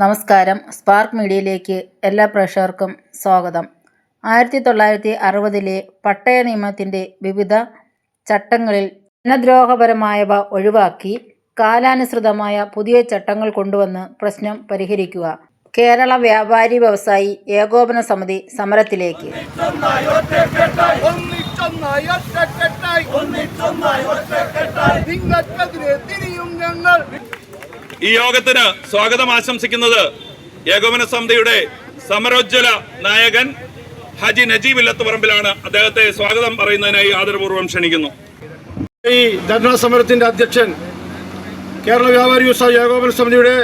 നമസ്കാരം. സ്പാർക്ക് മീഡിയയിലേക്ക് എല്ലാ പ്രേക്ഷകർക്കും സ്വാഗതം. 1960 പട്ടയ നിയമത്തിൻ്റെ വിവിധ ചട്ടങ്ങളിൽ ജനദ്രോഹപരമായവ ഒഴിവാക്കി കാലാനുസൃതമായ പുതിയ ചട്ടങ്ങൾ കൊണ്ടുവന്ന് പ്രശ്നം പരിഹരിക്കുക. കേരള വ്യാപാരി വ്യവസായി ഏകോപന സമിതി സമരത്തിലേക്ക്. ഈ യോഗത്തിന് സ്വാഗതം ആശംസിക്കുന്നത് ഏകോപന സമിതിയുടെ സമരോജ്വല നായകൻ ഹാജി നജീബ് ഇല്ലത്തുപറമ്പിലാണ്. അദ്ദേഹത്തെ സ്വാഗതം പറയുന്നതിനായി ആദരപൂർവ്വം ക്ഷണിക്കുന്നു. ഈ ധർണാ സമരത്തിന്റെ അധ്യക്ഷൻ കേരള വ്യാപാരി വ്യവസായി ഏകോപന സമിതിയുടെ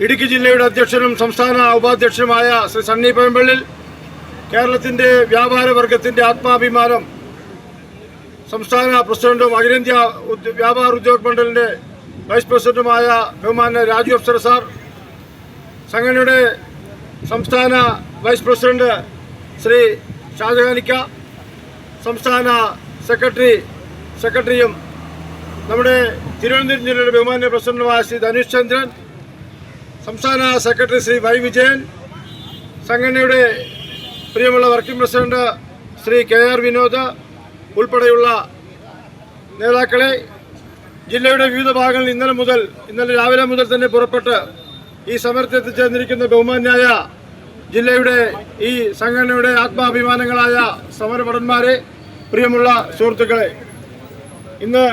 ഇടുക്കി ജില്ലയുടെ അധ്യക്ഷനും സംസ്ഥാന ഉപാധ്യക്ഷനുമായ ശ്രീ സണ്ണി പയമ്പള്ളിൽ, കേരളത്തിന്റെ വ്യാപാര വർഗത്തിന്റെ ആത്മാഭിമാനം സംസ്ഥാന പ്രസിഡന്റും അഖിലേന്ത്യാ വ്യാപാര ഉദ്योग മണ്ഡലിന്റെ വൈസ് പ്രസിഡന്റുമായ ബഹുമാന്യ രാജു അഫ്സർ സാർ, സംഘടനയുടെ സംസ്ഥാന വൈസ് പ്രസിഡന്റ് ശ്രീ ഷാജഹാനിക്ക, സംസ്ഥാന സെക്രട്ടറിയും നമ്മുടെ തിരുവനന്തപുരം ജില്ലയുടെ ബഹുമാന്യ പ്രസിഡന്റുമായ ശ്രീ ധനുഷ് ചന്ദ്രൻ, സംസ്ഥാന സെക്രട്ടറി ശ്രീ വൈ വിജയൻ, സംഘടനയുടെ പ്രിയമുള്ള working president Shri K R Vinod ഉൾപ്പെടെയുള്ള നേതാക്കളെ, ജില്ലയുടെ വിവിധ ഭാഗങ്ങളിൽ ഇന്നലെ രാവിലെ മുതൽ തന്നെ പുറപ്പെട്ട് ഈ സമരത്തിൽ എത്തിച്ചേർന്നിരിക്കുന്ന ബഹുമാന്യായ ജില്ലയുടെ ഈ സംഘടനയുടെ ആത്മാഭിമാനങ്ങളായ സമരഭടന്മാരെ, പ്രിയമുള്ള സുഹൃത്തുക്കളെ, ഇന്ന്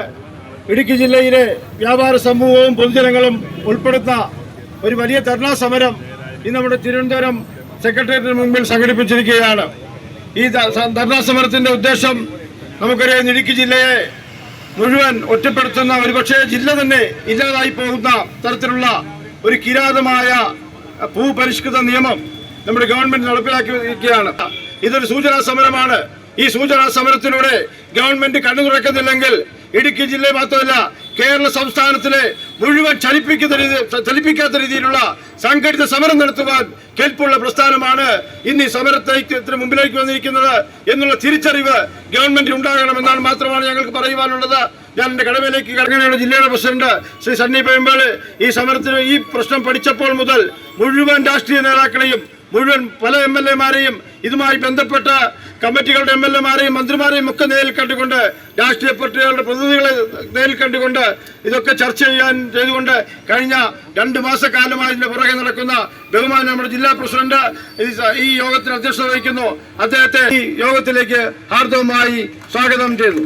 ഇടുക്കി ജില്ലയിലെ വ്യാപാര സമൂഹവും പൊതുജനങ്ങളും ഉൾപ്പെടുന്ന ഒരു വലിയ ധർണാ സമരം ഇന്ന് നമ്മുടെ തിരുവനന്തപുരം സെക്രട്ടേറിയറ്റിന് മുമ്പിൽ സംഘടിപ്പിച്ചിരിക്കുകയാണ്. ഈ ധർണാ സമരത്തിന്റെ ഉദ്ദേശം നമുക്കറിയാം, ഇടുക്കി ജില്ലയെ മുഴുവൻ ഒറ്റപ്പെടുത്തുന്ന, ഒരുപക്ഷെ ജില്ല തന്നെ ഇല്ലാതായി പോകുന്ന തരത്തിലുള്ള ഒരു കിരാതമായ ഭൂപരിഷ്കൃത നിയമം നമ്മുടെ ഗവൺമെന്റ് നടപ്പിലാക്കിയിരിക്കുകയാണ്. ഇതൊരു സൂചനാ സമരമാണ്. ഈ സൂചനാ സമരത്തിലൂടെ ഗവൺമെന്റ് കണ്ണു തുറക്കുന്നില്ലെങ്കിൽ ഇടുക്കി ജില്ലയെ മാത്രമല്ല കേരള സംസ്ഥാനത്തിലെ മുഴുവൻ ചലിപ്പിക്കാത്ത രീതിയിലുള്ള സംഘടിത സമരം നടത്തുവാൻ കേൾപ്പുള്ള പ്രസ്ഥാനമാണ് ഇന്ന് ഈ സമരത്തിന് മുമ്പിലേക്ക് വന്നിരിക്കുന്നത് എന്നുള്ള തിരിച്ചറിവ് ഗവൺമെന്റ് ഉണ്ടാകണമെന്നാണ് മാത്രമാണ് ഞങ്ങൾക്ക് പറയുവാനുള്ളത്. ഞാൻ എൻ്റെ കടമയിലേക്ക് കടങ്ങനയുടെ ജില്ലയുടെ പ്രസിഡന്റ് ശ്രീ സണ്ണി പയമ്പള്ളി ഈ സമരത്തിന് ഈ പ്രശ്നം പഠിച്ചപ്പോൾ മുതൽ മുഴുവൻ രാഷ്ട്രീയ നേതാക്കളെയും, മുഴുവൻ പല MLA-മാരെയും, ഇതുമായി ബന്ധപ്പെട്ട കമ്മിറ്റികളുടെ MLA-മാരെയും മന്ത്രിമാരെയും ഒക്കെ നേരിൽ കണ്ടുകൊണ്ട്, രാഷ്ട്രീയ പാർട്ടികളുടെ പ്രതിനിധികളെ നേരിൽ കണ്ടുകൊണ്ട് ഇതൊക്കെ ചർച്ച ചെയ്തുകൊണ്ട് കഴിഞ്ഞ 2 മാസക്കാലമായി ഇതിന്റെ പുറകെ നടക്കുന്ന ബഹുമാനം നമ്മുടെ ജില്ലാ പ്രസിഡന്റ് ഈ യോഗത്തിന് അധ്യക്ഷത വഹിക്കുന്നു. അദ്ദേഹത്തെ ഈ യോഗത്തിലേക്ക് ഹാർദവമായി സ്വാഗതം ചെയ്തു.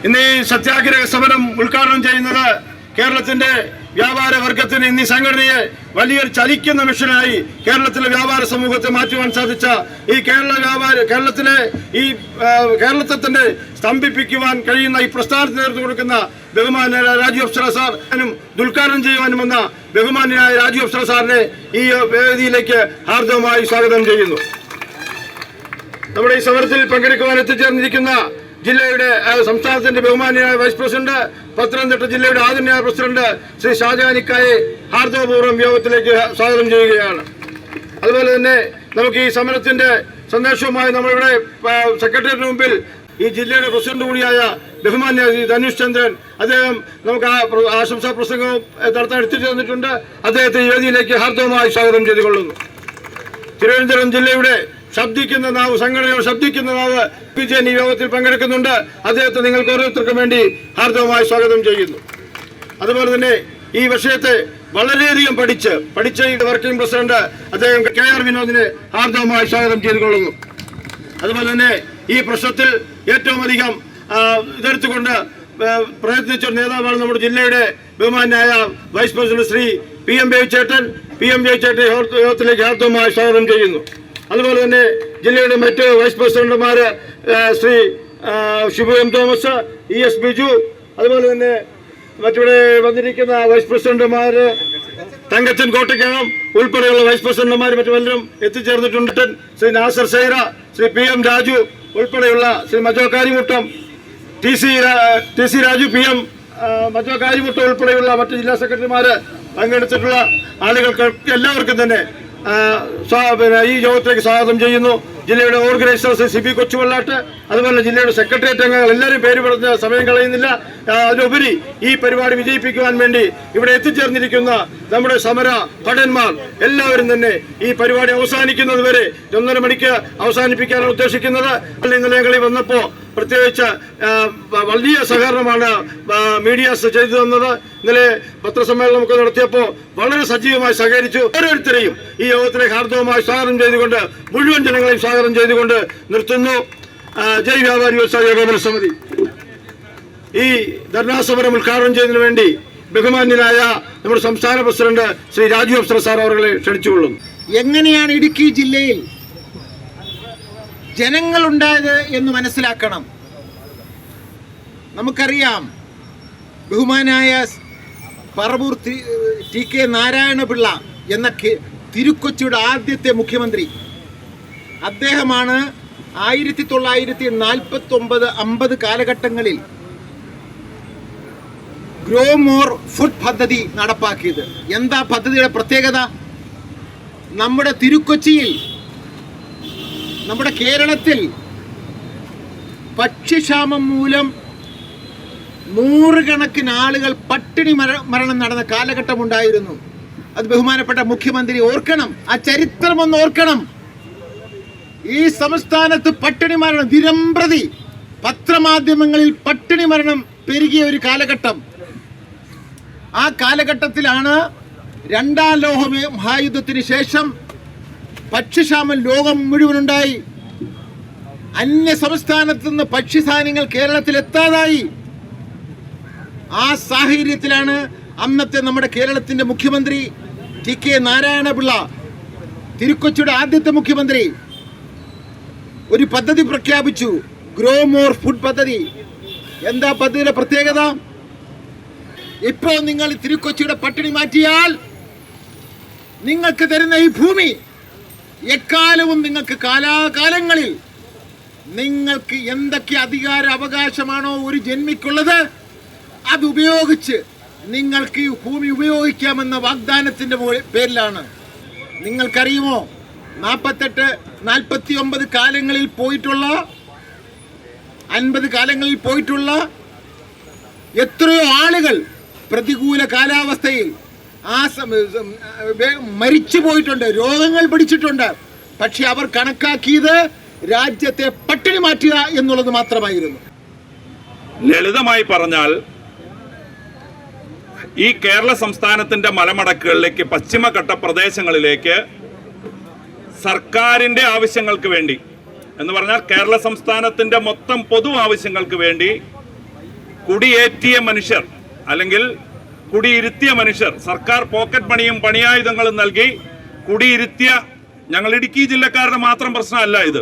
ഇന്ന് ഈ സത്യാഗ്രഹ സമരം ഉദ്ഘാടനം ചെയ്യുന്നത് കേരളത്തിന്റെ വ്യാപാര വർഗത്തിന്, ഇന്ന് ഈ സംഘടനയെ വലിയൊരു ചലിക്കുന്ന മിഷനായി കേരളത്തിലെ വ്യാപാര സമൂഹത്തെ മാറ്റുവാൻ സാധിച്ച ഈ കേരളത്തെ തന്നെ സ്തംഭിപ്പിക്കുവാൻ കഴിയുന്ന ഈ പ്രസ്ഥാനത്തിന് നേതൃത്വം കൊടുക്കുന്ന ബഹുമാന്യനായ രാജു അഫ്സർ സാർ, ഉദ്ഘാടനം ചെയ്യുവാനും വന്ന ബഹുമാന്യനായ രാജു അഫ്സർ സാറിനെ ഈ വേദിയിലേക്ക് ഹാർദവമായി സ്വാഗതം ചെയ്യുന്നു. നമ്മുടെ ഈ സമരത്തിൽ പങ്കെടുക്കുവാൻ എത്തിച്ചേർന്നിരിക്കുന്ന ജില്ലയുടെ സംസ്ഥാനത്തിന്റെ ബഹുമാന്യനായ വൈസ് പ്രസിഡന്റ്, പത്തനംതിട്ട ജില്ലയുടെ ആദരണീയ പ്രസിഡന്റ് ശ്രീ ഷാജഹാനിക്കായെ ഹാർദവപൂർവ്വം യോഗത്തിലേക്ക് സ്വാഗതം ചെയ്യുകയാണ്. അതുപോലെ തന്നെ നമുക്ക് ഈ സമരത്തിന്റെ സന്ദേശവുമായി നമ്മളിവിടെ സെക്രട്ടേറിയറ്റിന് മുമ്പിൽ ഈ ജില്ലയുടെ പ്രസിഡന്റ് കൂടിയായ ബഹുമാന്യ ധനുഷ് ചന്ദ്രൻ, അദ്ദേഹം നമുക്ക് ആശംസാ പ്രസംഗവും നടത്താൻ എത്തിച്ചേർന്നിട്ടുണ്ട്. അദ്ദേഹത്തെ ഈ വേദിയിലേക്ക് ഹാർദവമായി സ്വാഗതം ചെയ്തുകൊള്ളുന്നു. തിരുവനന്തപുരം ജില്ലയുടെ ശബ്ദിക്കുന്ന നാവ്, സംഘടനയുടെ ശബ്ദിക്കുന്ന നാവ് വിജയൻ ഈ യോഗത്തിൽ പങ്കെടുക്കുന്നുണ്ട്. അദ്ദേഹത്തെ നിങ്ങൾക്ക് ഓരോരുത്തർക്കും വേണ്ടി ഹാർദവമായി സ്വാഗതം ചെയ്യുന്നു. അതുപോലെ തന്നെ ഈ വിഷയത്തെ വളരെയധികം പഠിച്ച ഈ വർക്കിംഗ് പ്രസിഡന്റ് അദ്ദേഹം കെ ആർ വിനോദിനെ ഹാർദവമായി സ്വാഗതം ചെയ്തുകൊള്ളുന്നു. അതുപോലെ തന്നെ ഈ പ്രശ്നത്തിൽ ഏറ്റവും അധികം ഇതെടുത്തുകൊണ്ട് പ്രയത്നിച്ച നേതാവാണ് നമ്മുടെ ജില്ലയുടെ ബഹുമാന്യായ വൈസ് പ്രസിഡന്റ് ശ്രീ PM ജയചേട്ടൻ യോഗത്തിലേക്ക് ഹാർദവമായി സ്വാഗതം ചെയ്യുന്നു. അതുപോലെ തന്നെ ജില്ലയുടെ മറ്റ് വൈസ് പ്രസിഡന്റുമാര് Shri Shibu M Thomas, ES Biju, അതുപോലെ തന്നെ മറ്റിവിടെ വന്നിരിക്കുന്ന വൈസ് പ്രസിഡന്റുമാര് തങ്കച്ചൻ കോട്ടയ്ക്കകം ഉൾപ്പെടെയുള്ള വൈസ് പ്രസിഡന്റുമാർ മറ്റു പലരും എത്തിച്ചേർന്നിട്ടുണ്ട്. ശ്രീ നാസർ സൈറ, ശ്രീ PM രാജു ഉൾപ്പെടെയുള്ള ശ്രീ മജോ കാരിമുട്ടം, TC രാജു, PM മജോ കാരിമുട്ടം ഉൾപ്പെടെയുള്ള മറ്റ് ജില്ലാ സെക്രട്ടറിമാര് പങ്കെടുത്തിട്ടുള്ള ആളുകൾക്ക് എല്ലാവർക്കും തന്നെ ഈ യോഗത്തിലേക്ക് സ്വാഗതം ചെയ്യുന്നു. ജില്ലയുടെ ഓർഗനൈസേഴ്സ് CP കൊച്ചുവള്ളാട്ട്, അതുപോലെ ജില്ലയുടെ സെക്രട്ടേറിയറ്റ് അംഗങ്ങൾ എല്ലാവരും പേര് പറഞ്ഞ സമയം കളയുന്നില്ല. അതിലുപരി ഈ പരിപാടി വിജയിപ്പിക്കുവാൻ വേണ്ടി ഇവിടെ എത്തിച്ചേർന്നിരിക്കുന്ന നമ്മുടെ സമര ഭടന്മാർ എല്ലാവരും തന്നെ ഈ പരിപാടി അവസാനിക്കുന്നത് വരെ 1:30 മണിക്ക് അവസാനിപ്പിക്കാനാണ് ഉദ്ദേശിക്കുന്നത്. ഇന്നലെ ഞങ്ങളിൽ വന്നപ്പോൾ പ്രത്യേകിച്ച് വലിയ സഹകരണമാണ് മീഡിയാസ് ചെയ്തു തന്നത്. ഇന്നലെ പത്രസമ്മേളനമൊക്കെ നടത്തിയപ്പോൾ വളരെ സജീവമായി സഹകരിച്ചു. ഓരോരുത്തരെയും ഈ യോഗത്തിലേക്ക് ഹാർദവമായി സ്വാഗതം ചെയ്തുകൊണ്ട് മുഴുവൻ ജനങ്ങളെയും സ്വാഗതം ചെയ്തുകൊണ്ട് നിർത്തുന്നു. ജയ് വ്യാപാരി വ്യവസായ ഏകോപന സമിതി. ഈ ധർണാസമരം ഉദ്ഘാടനം ചെയ്യുന്നതിന് വേണ്ടി ബഹുമാന്യനായ നമ്മുടെ സംസ്ഥാന പ്രസിഡന്റ് ശ്രീ രാജു അപ്സര സാർ അവരെ ക്ഷണിച്ചുകൊള്ളുന്നു. എങ്ങനെയാണ് ഇടുക്കി ജില്ലയിൽ ജനങ്ങളുണ്ടായത് എന്ന് മനസ്സിലാക്കണം. നമുക്കറിയാം, ബഹുമാനായ പറവൂർ TK നാരായണപിള്ള എന്ന തിരുക്കൊച്ചിയുടെ ആദ്യത്തെ മുഖ്യമന്ത്രി, അദ്ദേഹമാണ് 1949-50 കാലഘട്ടങ്ങളിൽ ഗ്രോ മോർ ഫുഡ് പദ്ധതി നടപ്പാക്കിയത്. എന്താ പദ്ധതിയുടെ പ്രത്യേകത? നമ്മുടെ തിരുക്കൊച്ചിയിൽ, നമ്മുടെ കേരളത്തിൽ ഭക്ഷ്യക്ഷാമം മൂലം നൂറുകണക്കിന് ആളുകൾ പട്ടിണി മരണം നടന്ന കാലഘട്ടമുണ്ടായിരുന്നു. അത് ബഹുമാനപ്പെട്ട മുഖ്യമന്ത്രി ഓർക്കണം, ആ ചരിത്രം ഒന്ന് ഓർക്കണം. ഈ സംസ്ഥാനത്ത് പട്ടിണി മരണം ദിനംപ്രതി പത്രമാധ്യമങ്ങളിൽ പട്ടിണി മരണം പെരുകിയ ഒരു കാലഘട്ടം. ആ കാലഘട്ടത്തിലാണ് രണ്ടാം ലോക മഹായുദ്ധത്തിന് ശേഷം ഭക്ഷ്യക്ഷാമം ലോകം മുഴുവനുണ്ടായി. അന്യ സംസ്ഥാനത്ത് നിന്ന് ഭക്ഷ്യസാധനങ്ങൾ കേരളത്തിൽ എത്താതായി. ആ സാഹചര്യത്തിലാണ് അന്നത്തെ നമ്മുടെ കേരളത്തിന്റെ മുഖ്യമന്ത്രി TK നാരായണപിള്ള, തിരുക്കൊച്ചിയുടെ ആദ്യത്തെ മുഖ്യമന്ത്രി, ഒരു പദ്ധതി പ്രഖ്യാപിച്ചു, ഗ്രോ മോർ ഫുഡ് പദ്ധതി. എന്താ പദ്ധതിയുടെ പ്രത്യേകത? ഇപ്പോൾ നിങ്ങൾ തിരുക്കൊച്ചിയുടെ പട്ടിണി മാറ്റിയാൽ നിങ്ങൾക്ക് തരുന്ന ഈ ഭൂമി എക്കാലവും നിങ്ങൾക്ക് കാലാകാലങ്ങളിൽ നിങ്ങൾക്ക് എന്തൊക്കെ അധികാര അവകാശമാണോ ഒരു ജന്മിക്കുള്ളത് അത് ഉപയോഗിച്ച് നിങ്ങൾക്ക് ഈ ഭൂമി ഉപയോഗിക്കാമെന്ന വാഗ്ദാനത്തിന്റെ പേരിലാണ്. നിങ്ങൾക്കറിയുമോ, 48-49 കാലങ്ങളിൽ പോയിട്ടുള്ള 50 കാലങ്ങളിൽ പോയിട്ടുള്ള എത്രയോ ആളുകൾ പ്രതികൂല കാലാവസ്ഥയിൽ മരിച്ചു പോയിട്ടുണ്ട്, രോഗങ്ങൾ പിടിച്ചിട്ടുണ്ട്. പക്ഷെ അവർ കണക്കാക്കിയത് രാജ്യത്തെ പട്ടിണി മാറ്റുക എന്നുള്ളത് മാത്രമായിരുന്നു. ലളിതമായി പറഞ്ഞാൽ, ഈ കേരള സംസ്ഥാനത്തിന്റെ മലമടക്കുകളിലേക്ക്, പശ്ചിമഘട്ട പ്രദേശങ്ങളിലേക്ക് സർക്കാരിന്റെ ആവശ്യങ്ങൾക്ക് വേണ്ടി എന്ന് പറഞ്ഞാൽ കേരള സംസ്ഥാനത്തിന്റെ മൊത്തം പൊതു ആവശ്യങ്ങൾക്ക് വേണ്ടി കുടിയേറ്റിയ മനുഷ്യർ അല്ലെങ്കിൽ കുടിയിരുത്തിയ മനുഷ്യർ, സർക്കാർ പോക്കറ്റ് പണിയും പണിയായുധങ്ങളും നൽകി കുടിയിരുത്തിയ, ഞങ്ങൾ ഇടുക്കി ജില്ലക്കാരുടെ മാത്രം പ്രശ്നമല്ല ഇത്,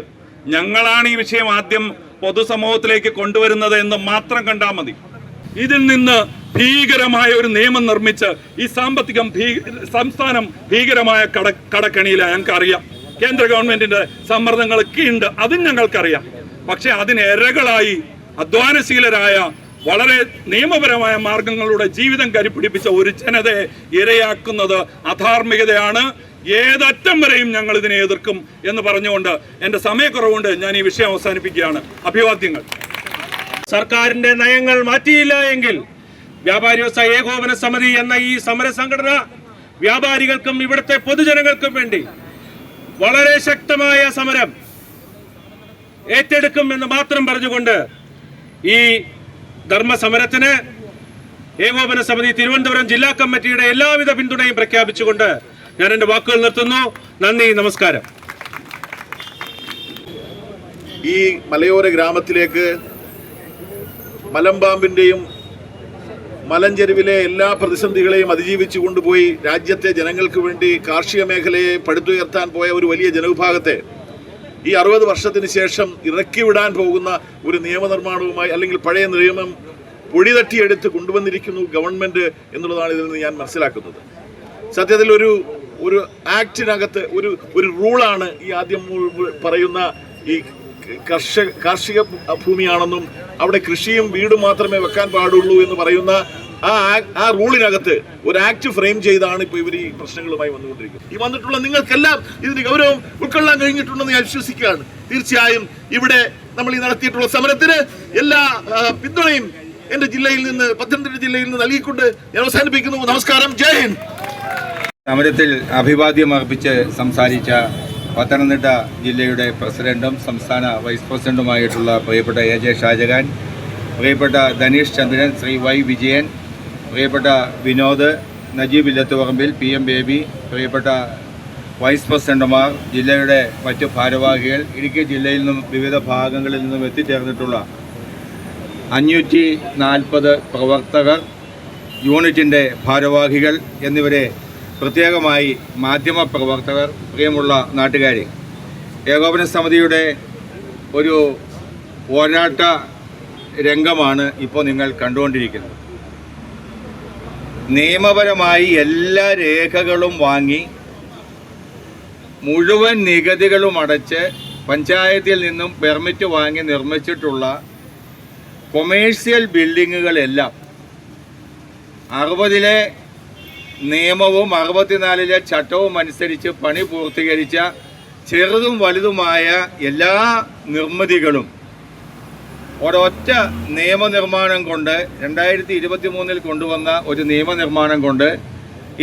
ഞങ്ങളാണ് ഈ വിഷയം ആദ്യം പൊതുസമൂഹത്തിലേക്ക് കൊണ്ടുവരുന്നത് എന്ന് മാത്രം കണ്ടാൽ മതി. ഇതിൽ നിന്ന് ഭീകരമായ ഒരു നിയമം നിർമ്മിച്ച് ഈ സംസ്ഥാനം ഭീകരമായ കടക്കണിയിലാണ്. ഞങ്ങൾക്കറിയാം, കേന്ദ്ര ഗവൺമെന്റിന്റെ സമ്മർദ്ദങ്ങളൊക്കെ ഉണ്ട്, അതും ഞങ്ങൾക്കറിയാം. പക്ഷെ അതിന് ഇരകളായി അധ്വാനശീലരായ, വളരെ നിയമപരമായ മാർഗങ്ങളുടെ ജീവിതം കരിപ്പിടിപ്പിച്ച ഒരു ജനതയെ ഇരയാക്കുന്നത് അധാർമികതയാണ്. ഏതറ്റം വരെയും ഞങ്ങൾ ഇതിനെ എതിർക്കും എന്ന് പറഞ്ഞുകൊണ്ട് എൻ്റെ സമയക്കുറവുകൊണ്ട് ഞാൻ ഈ വിഷയം അവസാനിപ്പിക്കുകയാണ്. അഭിവാദ്യങ്ങൾ. സർക്കാരിന്റെ നയങ്ങൾ മാറ്റിയില്ല എങ്കിൽ വ്യാപാരി വ്യവസായ ഏകോപന സമിതി എന്ന ഈ സമര സംഘടന വ്യാപാരികൾക്കും ഇവിടുത്തെ പൊതുജനങ്ങൾക്കും വേണ്ടി വളരെ ശക്തമായ സമരം ഏറ്റെടുക്കും എന്ന് മാത്രം പറഞ്ഞുകൊണ്ട് ഈ ധർമ്മസമരത്തിന് ഏകോപന സമിതി തിരുവനന്തപുരം ജില്ലാ കമ്മിറ്റിയുടെ എല്ലാവിധ പിന്തുണയും പ്രഖ്യാപിച്ചുകൊണ്ട് ഞാൻ എൻ്റെ വാക്കുകൾ നിർത്തുന്നു. നന്ദി, നമസ്കാരം. ഈ മലയോര ഗ്രാമത്തിലേക്ക് മലമ്പാമ്പിൻ്റെയും മലഞ്ചെരുവിലെ എല്ലാ പ്രതിസന്ധികളെയും അതിജീവിച്ചു കൊണ്ടുപോയി രാജ്യത്തെ ജനങ്ങൾക്ക് വേണ്ടി കാർഷിക മേഖലയെ പടുത്തുയർത്താൻ പോയ ഒരു വലിയ ജനവിഭാഗത്തെ ഈ 60 വർഷത്തിന് ശേഷം ഇറക്കി വിടാൻ പോകുന്ന ഒരു നിയമനിർമ്മാണവുമായി, അല്ലെങ്കിൽ പഴയ നിയമം പൊടി തട്ടിയെടുത്ത് കൊണ്ടുവന്നിരിക്കുന്നു ഗവൺമെൻറ് എന്നുള്ളതാണ് ഇതിൽ നിന്ന് ഞാൻ മനസ്സിലാക്കുന്നത്. സത്യത്തിൽ ഒരു ആക്ടിനകത്ത് ഒരു റൂളാണ് ഈ ആദ്യം പറയുന്ന ഈ കാർഷിക ഭൂമിയാണെന്നും അവിടെ കൃഷിയും വീടും മാത്രമേ വെക്കാൻ പാടുള്ളൂ എന്ന് പറയുന്ന ആ റൂളിനകത്ത് ഒരു ആക്ട് ഫ്രെയിം ചെയ്താണ് ഇപ്പോൾ ഇവർ ഈ പ്രശ്നങ്ങളുമായി വന്നുകൊണ്ടിരിക്കുന്നത്. ഈ വന്നിട്ടുള്ള നിങ്ങൾക്കെല്ലാം ഇതിന് ഗൗരവം ഉൾക്കൊള്ളാൻ കഴിഞ്ഞിട്ടുണ്ടെന്ന് ഞാൻ വിശ്വസിക്കുകയാണ്. തീർച്ചയായും ഇവിടെ നമ്മൾ ഈ നടത്തിയിട്ടുള്ള സമരത്തിന് എല്ലാ പിന്തുണയും എന്റെ ജില്ലയിൽ നിന്ന്, പത്തനംതിട്ട ജില്ലയിൽ നിന്ന് നൽകിക്കൊണ്ട് ഞാൻ അവസാനിപ്പിക്കുന്നു. നമസ്കാരം, ജയ് ഹിന്ദ്. സമരത്തിൽ അഭിവാദ്യം അർപ്പിച്ച് സംസാരിച്ച പത്തനംതിട്ട ജില്ലയുടെ പ്രസിഡന്റും സംസ്ഥാന വൈസ് പ്രസിഡന്റുമായിട്ടുള്ള പ്രിയപ്പെട്ട എ.ജെ. ഷാജഹാൻ, പ്രിയപ്പെട്ട ധനീഷ് ചന്ദ്രൻ, ശ്രീ വൈ വിജയൻ, പ്രിയപ്പെട്ട വിനോദ്, നജീബ് ഇല്ലത്തുപറമ്പിൽ, PM ബേബി, പ്രിയപ്പെട്ട വൈസ് പ്രസിഡന്റുമാർ, ജില്ലയുടെ മറ്റു ഭാരവാഹികൾ, ഇടുക്കി ജില്ലയിൽ നിന്നും വിവിധ ഭാഗങ്ങളിൽ നിന്നും എത്തിച്ചേർന്നിട്ടുള്ള 540 പ്രവർത്തകർ, യൂണിറ്റിൻ്റെ ഭാരവാഹികൾ എന്നിവരെ പ്രത്യേകമായി മാധ്യമപ്രവർത്തകർ, പ്രിയമുള്ള നാട്ടുകാരെ, ഏകോപന സമിതിയുടെ ഒരു പോരാട്ട രംഗമാണ് ഇപ്പോൾ നിങ്ങൾ കണ്ടുകൊണ്ടിരിക്കുന്നത്. നിയമപരമായി എല്ലാ രേഖകളും വാങ്ങി മുഴുവൻ നികുതികളും അടച്ച് പഞ്ചായത്തിൽ നിന്നും പെർമിറ്റ് വാങ്ങി നിർമ്മിച്ചിട്ടുള്ള കൊമേഴ്സ്യൽ ബിൽഡിങ്ങുകളെല്ലാം 60-ലെ നിയമവും 64-ലെ ചട്ടവും അനുസരിച്ച് പണി പൂർത്തീകരിച്ച ചെറുതും വലുതുമായ എല്ലാ നിർമ്മിതികളും ഒരൊറ്റ നിയമനിർമ്മാണം കൊണ്ട് 2023 കൊണ്ടുവന്ന ഒരു നിയമനിർമ്മാണം കൊണ്ട്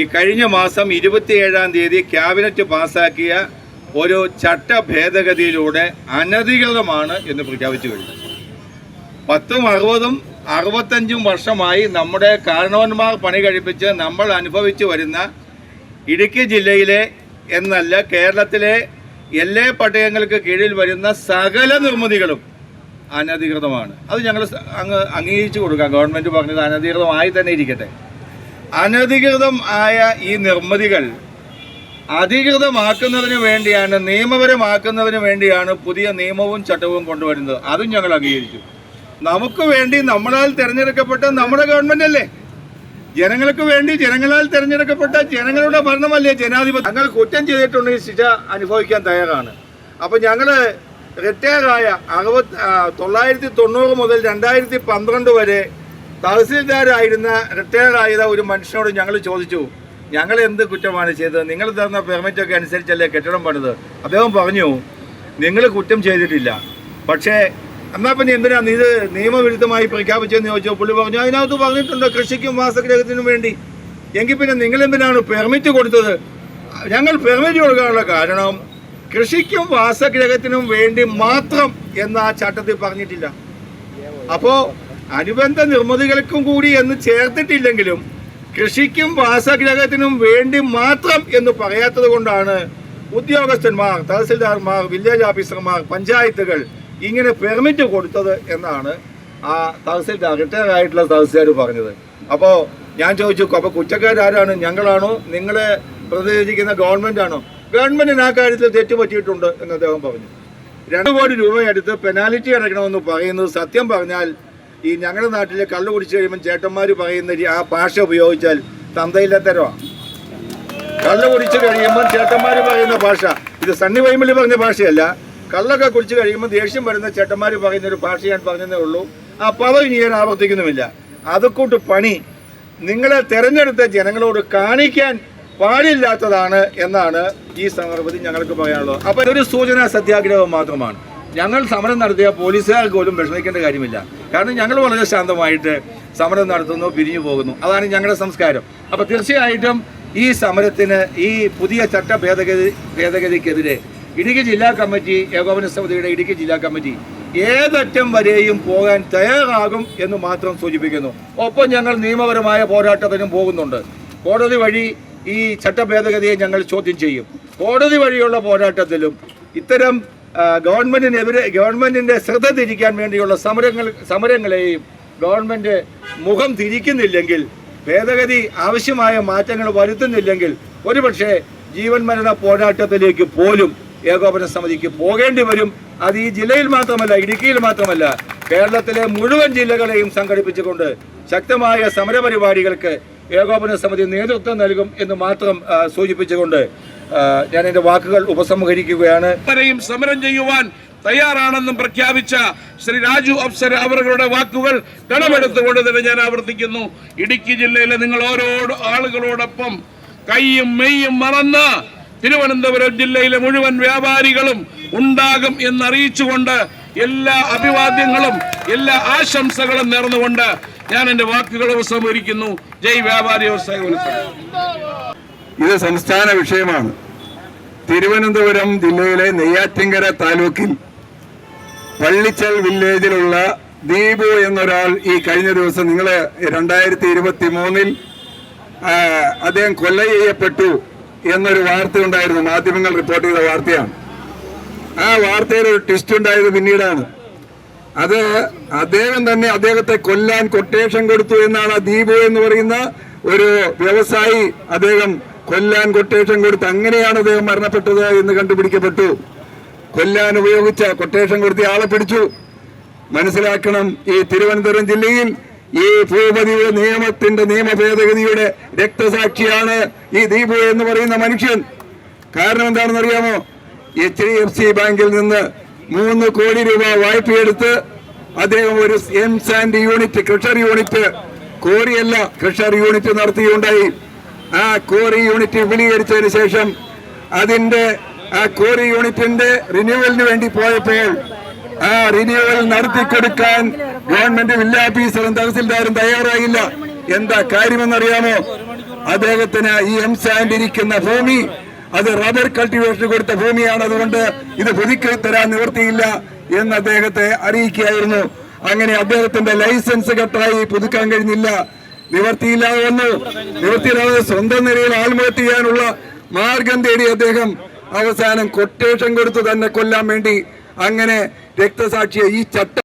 ഈ കഴിഞ്ഞ മാസം 27-ാം തീയതി ക്യാബിനറ്റ് പാസ്സാക്കിയ ഒരു ചട്ട ഭേദഗതിയിലൂടെ അനധികൃതമാണ് എന്ന് പ്രഖ്യാപിച്ചു കഴിഞ്ഞു. 10ഉം 60ഉം 65ഉം വർഷമായി നമ്മുടെ കാരണവന്മാർ പണി കഴിപ്പിച്ച് നമ്മൾ അനുഭവിച്ചു വരുന്ന ഇടുക്കി ജില്ലയിലെ എന്നല്ല കേരളത്തിലെ എല്ലാ പട്ടയങ്ങൾക്ക് കീഴിൽ വരുന്ന സകല നിർമ്മിതികളും അനധികൃതമാണ്. അത് ഞങ്ങൾ അംഗീകരിച്ചു കൊടുക്കാം. ഗവൺമെൻറ് പറഞ്ഞത് അനധികൃതമായി തന്നെ ഇരിക്കട്ടെ. അനധികൃതം ആയ ഈ നിർമ്മിതികൾ അധികൃതമാക്കുന്നതിന് വേണ്ടിയാണ്, നിയമപരമാക്കുന്നതിന് വേണ്ടിയാണ് പുതിയ നിയമവും ചട്ടവും കൊണ്ടുവരുന്നത്. അതും ഞങ്ങൾ അംഗീകരിച്ചു. നമുക്ക് വേണ്ടി നമ്മളാൽ തിരഞ്ഞെടുക്കപ്പെട്ട നമ്മുടെ ഗവൺമെൻറ് അല്ലേ, ജനങ്ങൾക്ക് വേണ്ടി ജനങ്ങളാൽ തിരഞ്ഞെടുക്കപ്പെട്ട ജനങ്ങളുടെ ഭരണമല്ലേ ജനാധിപത്യം. ഞങ്ങൾ കുറ്റം ചെയ്തിട്ടുണ്ടെങ്കിൽ ശിക്ഷ അനുഭവിക്കാൻ തയ്യാറാണ്. അപ്പോൾ ഞങ്ങൾ റിട്ടയറായ 1990 മുതൽ 2012 വരെ തഹസീൽദാരായിരുന്ന റിട്ടയറായ ഒരു മനുഷ്യനോട് ഞങ്ങൾ ചോദിച്ചു, ഞങ്ങൾ എന്ത് കുറ്റമാണ് ചെയ്തത്? നിങ്ങൾ തന്ന പെർമിറ്റൊക്കെ അനുസരിച്ചല്ലേ കെട്ടിടം പണിത്? അദ്ദേഹം പറഞ്ഞു, നിങ്ങൾ കുറ്റം ചെയ്തിട്ടില്ല, പക്ഷേ എന്നാൽ പിന്നെ എന്തിനാണ് ഇത് നിയമവിരുദ്ധമായി പ്രഖ്യാപിച്ചതെന്ന് ചോദിച്ചപ്പോൾ പുള്ളി പറഞ്ഞു, അതിനകത്ത് പറഞ്ഞിട്ടുണ്ട് കൃഷിക്കും വാസഗൃഹത്തിനും വേണ്ടി. എങ്കിൽ പിന്നെ നിങ്ങളെന്തിനാണ് പെർമിറ്റ് കൊടുത്തത്? ഞങ്ങൾ പെർമിറ്റ് കൊടുക്കാനുള്ള കാരണം കൃഷിക്കും വാസഗൃഹത്തിനും വേണ്ടി മാത്രം എന്ന് ആ ചട്ടത്തിൽ പറഞ്ഞിട്ടില്ല. അപ്പോൾ അനുബന്ധ നിർമ്മിതികൾക്കും കൂടി എന്ന് ചേർത്തിട്ടില്ലെങ്കിലും കൃഷിക്കും വാസഗൃഹത്തിനും വേണ്ടി മാത്രം എന്ന് പറയാത്തത് കൊണ്ടാണ് ഉദ്യോഗസ്ഥന്മാർ, തഹസിൽദാർമാർ, വില്ലേജ് ഓഫീസർമാർ, പഞ്ചായത്തുകൾ ഇങ്ങനെ പെർമിറ്റ് കൊടുത്തത് എന്നാണ് ആ തഹസിൽദാർ, റിട്ടയർ ആയിട്ടുള്ള തഹസിൽദാർ പറഞ്ഞത്. അപ്പോൾ ഞാൻ ചോദിച്ചു, അപ്പോൾ കുറ്റക്കാരാരാണ്? ഞങ്ങളാണോ, നിങ്ങളെ പ്രതിനിധിക്കുന്ന ഗവൺമെൻറ് ആണോ? ഗവൺമെൻറ്റിന് ആ കാര്യത്തിൽ തെറ്റ് പറ്റിയിട്ടുണ്ട് എന്ന് അദ്ദേഹം പറഞ്ഞു. 2 കോടി രൂപയെടുത്ത് പെനാൽറ്റി അടയ്ക്കണമെന്ന് പറയുന്നത് സത്യം പറഞ്ഞാൽ ഈ ഞങ്ങളുടെ നാട്ടിലെ കള്ളു കുടിച്ചു കഴിയുമ്പോൾ ചേട്ടന്മാർ പറയുന്ന ആ ഭാഷ ഉപയോഗിച്ചാൽ തന്തയില്ലത്തരമാണ്. കള്ളു കുടിച്ചു കഴിയുമ്പോൾ ചേട്ടന്മാർ പറയുന്ന ഭാഷ, ഇത് സണ്ണി വൈമലി പറഞ്ഞ ഭാഷയല്ല. കള്ളൊക്കെ കുടിച്ച് കഴിയുമ്പോൾ ദേഷ്യം വരുന്ന ചേട്ടന്മാർ പറയുന്ന ഒരു ഭാഷ ഞാൻ പറഞ്ഞതേ ഉള്ളൂ. ആ പദം ഇനി ഞാൻ ആവർത്തിക്കുന്നുമില്ല. അതുകൂട്ട് പണി നിങ്ങളെ തെരഞ്ഞെടുത്ത ജനങ്ങളോട് കാണിക്കാൻ പാടില്ലാത്തതാണ് എന്നാണ് ഈ സന്ദർഭത്തിൽ ഞങ്ങൾക്ക് പറയാനുള്ളത്. അപ്പോൾ ഇതൊരു സൂചനാ സത്യാഗ്രഹം മാത്രമാണ്. ഞങ്ങൾ സമരം നടത്തിയ പോലീസുകാർക്ക് പോലും വിഷമിക്കേണ്ട കാര്യമില്ല. കാരണം ഞങ്ങൾ വളരെ ശാന്തമായിട്ട് സമരം നടത്തുന്നു, പിരിഞ്ഞു പോകുന്നു. അതാണ് ഞങ്ങളുടെ സംസ്കാരം. അപ്പോൾ തീർച്ചയായിട്ടും ഈ സമരത്തിന്, ഈ പുതിയ ചട്ട ഭേദഗതിക്കെതിരെ ഇടുക്കി ജില്ലാ കമ്മിറ്റി, ഏകോപന സമിതിയുടെ ഇടുക്കി ജില്ലാ കമ്മിറ്റി ഏതറ്റം വരെയും പോകാൻ തയ്യാറാകും എന്ന് മാത്രം സൂചിപ്പിക്കുന്നു. ഒപ്പം ഞങ്ങൾ നിയമപരമായ പോരാട്ടത്തിനും പോകുന്നുണ്ട്. കോടതി വഴി ഈ ചട്ടഭേദഗതിയെ ഞങ്ങൾ ചോദ്യം ചെയ്യും. കോടതി വഴിയുള്ള പോരാട്ടത്തിലും ഇത്തരം ഗവൺമെൻറ്റിൻ്റെ ശ്രദ്ധ തിരിക്കാൻ വേണ്ടിയുള്ള സമരങ്ങളെയും ഗവൺമെൻറ് മുഖം തിരിക്കുന്നില്ലെങ്കിൽ, ഭേദഗതി ആവശ്യമായ മാറ്റങ്ങൾ വരുത്തുന്നില്ലെങ്കിൽ ഒരുപക്ഷെ ജീവൻ മരണ പോരാട്ടത്തിലേക്ക് പോലും ഏകോപന സമിതിക്ക് പോകേണ്ടി വരും. അത് ഈ ജില്ലയിൽ മാത്രമല്ല, ഇടുക്കിയിൽ മാത്രമല്ല, കേരളത്തിലെ മുഴുവൻ ജില്ലകളെയും സംഘടിപ്പിച്ചുകൊണ്ട് ശക്തമായ സമരപരിപാടികൾക്ക് ഏകോപന സമിതി നേതൃത്വം നൽകും എന്ന് മാത്രം സൂചിപ്പിച്ചുകൊണ്ട് ഞാൻ എൻ്റെ വാക്കുകൾ ഉപസംഹരിക്കുകയാണ്. സമരം ചെയ്യുവാൻ തയ്യാറാണെന്നും പ്രഖ്യാപിച്ച ശ്രീ രാജു അഫ്സർ അവരുടെ വാക്കുകൾ കടമെടുത്തുകൊണ്ട് തന്നെ ഞാൻ ആവർത്തിക്കുന്നു. ഇടുക്കി ജില്ലയിലെ നിങ്ങൾ ഓരോ ആളുകളോടൊപ്പം കൈയും മെയ്യും മറന്ന് തിരുവനന്തപുരം ജില്ലയിലെ മുഴുവൻ വ്യാപാരികളും ഉണ്ടാകും എന്നറിയിച്ചുകൊണ്ട് എല്ലാ അഭിവാദ്യങ്ങളും എല്ലാ ആശംസകളും നേർന്നുകൊണ്ട് ഞാൻ എന്റെ വാക്കുകൾ ഉപസംഹരിക്കുന്നു. ജയ് വ്യാപാരി വ്യവസായ ഇത് സംസ്ഥാന വിഷയമാണ്. തിരുവനന്തപുരം ജില്ലയിലെ നെയ്യാറ്റിൻകര താലൂക്കിൽ പള്ളിച്ചൽ വില്ലേജിലുള്ള ദീപു എന്നൊരാൾ ഈ കഴിഞ്ഞ ദിവസം നിങ്ങൾ 2023 അദ്ദേഹം കൊല ചെയ്യപ്പെട്ടു എന്നൊരു വാർത്ത ഉണ്ടായിരുന്നു. മാധ്യമങ്ങൾ റിപ്പോർട്ട് ചെയ്ത വാർത്തയാണ്. ആ വാർത്തയിൽ ഒരു ട്വിസ്റ്റ് ഉണ്ടായത് പിന്നീടാണ്. അത് അദ്ദേഹം തന്നെ അദ്ദേഹത്തെ കൊല്ലാൻ കൊട്ടേഷൻ കൊടുത്തു എന്നാണ്. ദീപു എന്ന് പറയുന്ന ഒരു വ്യവസായി അദ്ദേഹം കൊല്ലാൻ കൊട്ടേഷൻ കൊടുത്ത്, അങ്ങനെയാണ് അദ്ദേഹം മരണപ്പെട്ടത് എന്ന് കണ്ടുപിടിക്കപ്പെട്ടു. കൊല്ലാൻ ഉപയോഗിച്ച കൊട്ടേഷൻ കൊടുത്ത ആളെ പിടിച്ചു. മനസ്സിലാക്കണം, ഈ തിരുവനന്തപുരം ജില്ലയിൽ ഈ ഭൂപതിവ് നിയമത്തിന്റെ നിയമ ഭേദഗതിയുടെ രക്തസാക്ഷിയാണ് ഈ ദീപു എന്ന് പറയുന്ന മനുഷ്യൻ. കാരണം എന്താണെന്ന് അറിയാമോ? HDFC ബാങ്കിൽ നിന്ന് 3 കോടി രൂപ വായ്പയെടുത്ത് അദ്ദേഹം ഒരു M sand unit, crusher unit, കോറിയല്ല ക്രഷർ യൂണിറ്റ് നടത്തുകയുണ്ടായി. ആ കോറി യൂണിറ്റ് വിപുലീകരിച്ചതിന് ശേഷം അതിന്റെ ആ കോറി യൂണിറ്റിന്റെ റിന്യൂവലിന് വേണ്ടി പോയപ്പോൾ ആ റിന്യൂവൽ നടത്തിക്കൊടുക്കാൻ ഗവൺമെന്റ് വില്ലേജ് ഓഫീസറും തഹസിൽദാരും തയ്യാറായില്ല. എന്താ കാര്യമെന്നറിയാമോ? അദ്ദേഹത്തിന് ഈ എം സാൻഡ് ഇരിക്കുന്ന ഭൂമി അത് റബ്ബർ കൾട്ടിവേഷന് കൊടുത്ത ഭൂമിയാണ്, അതുകൊണ്ട് ഇത് പുതുക്കി തരാൻ നിവൃത്തിയില്ല എന്ന് അദ്ദേഹത്തെ അറിയിക്കുകയായിരുന്നു. അങ്ങനെ അദ്ദേഹത്തിന്റെ ലൈസൻസ് കട്ടായി പുതുക്കാൻ കഴിഞ്ഞില്ല. നിവൃത്തിയില്ലാതെ വന്നു. നിവൃത്തിയില്ലാതെ സ്വന്തം നിലയിൽ ആത്മഹത്യ ചെയ്യാനുള്ള മാർഗം തേടി അദ്ദേഹം അവസാനം കൊട്ടേഷൻ കൊടുത്തു തന്നെ കൊല്ലാൻ വേണ്ടി. അങ്ങനെ രക്തസാക്ഷിയെ ഈ ചട്ടം